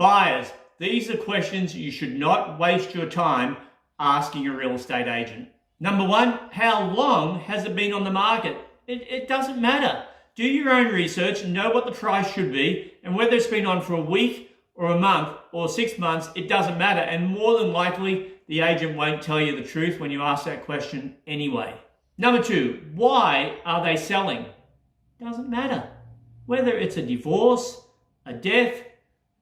Buyers, these are questions you should not waste your time asking a real estate agent. Number one, how long has it been on the market? It doesn't matter. Do your own research and know what the price should be, and whether it's been on for a week or a month or 6 months, it doesn't matter. And more than likely, the agent won't tell you the truth when you ask that question anyway. Number two, why are they selling? Doesn't matter. Whether it's a divorce, a death,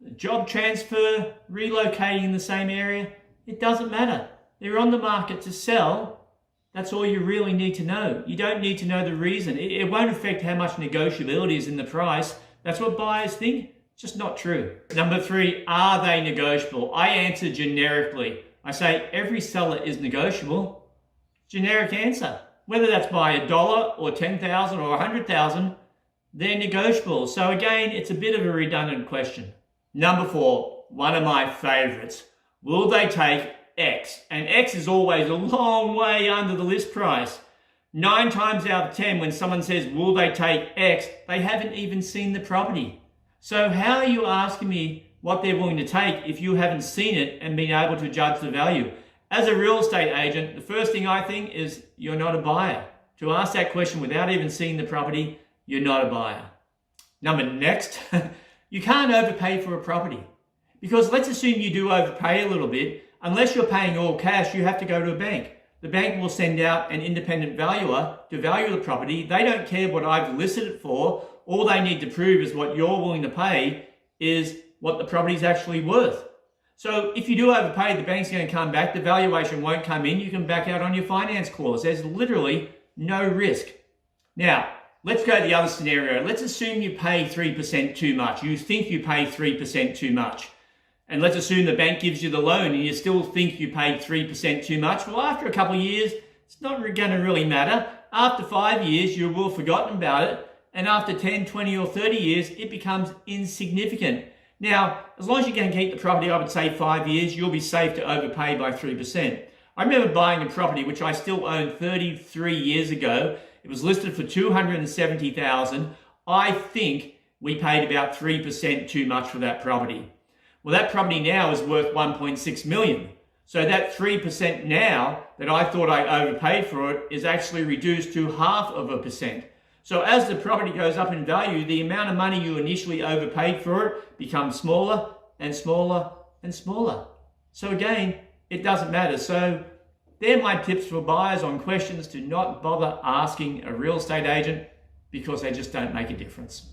a job transfer, relocating in the same area, it doesn't matter. They're on the market to sell. That's all you really need to know. You don't need to know the reason. It won't affect how much negotiability is in the price. That's what buyers think. It's just not true. Number three, are they negotiable? I answer generically. I say every seller is negotiable. Generic answer. Whether that's by $1 or 10,000 or 100,000, they're negotiable. So again, it's a bit of a redundant question. Number four, one of my favorites. Will they take X? And X is always a long way under the list price. 9 times out of 10, when someone says, will they take X, they haven't even seen the property. So how are you asking me what they're willing to take if you haven't seen it and been able to judge the value? As a real estate agent, the first thing I think is you're not a buyer. To ask that question without even seeing the property, you're not a buyer. Next, you can't overpay for a property. Because let's assume you do overpay a little bit. Unless you're paying all cash, you have to go to a bank. The bank will send out an independent valuer to value the property. They don't care what I've listed it for. All they need to prove is what you're willing to pay is what the property is actually worth. So if you do overpay, the bank's going to come back. The valuation won't come in. You can back out on your finance clause. There's literally no risk. Now, let's go to the other scenario. Let's assume you pay 3% too much. You think you pay 3% too much. And let's assume the bank gives you the loan and you still think you paid 3% too much. Well, after a couple of years, it's not going to really matter. After 5 years, you will have forgotten about it. And after 10, 20 or 30 years, it becomes insignificant. Now, as long as you can keep the property, I would say 5 years, you'll be safe to overpay by 3%. I remember buying a property which I still own 33 years ago. It was listed for $270,000. I think we paid about 3% too much for that property. Well, that property now is worth $1.6 million. So that 3% now that I thought I overpaid for it is actually reduced to 0.5%. So as the property goes up in value, the amount of money you initially overpaid for it becomes smaller and smaller and smaller. So again, it doesn't matter. So they're my tips for buyers on questions to not bother asking a real estate agent because they just don't make a difference.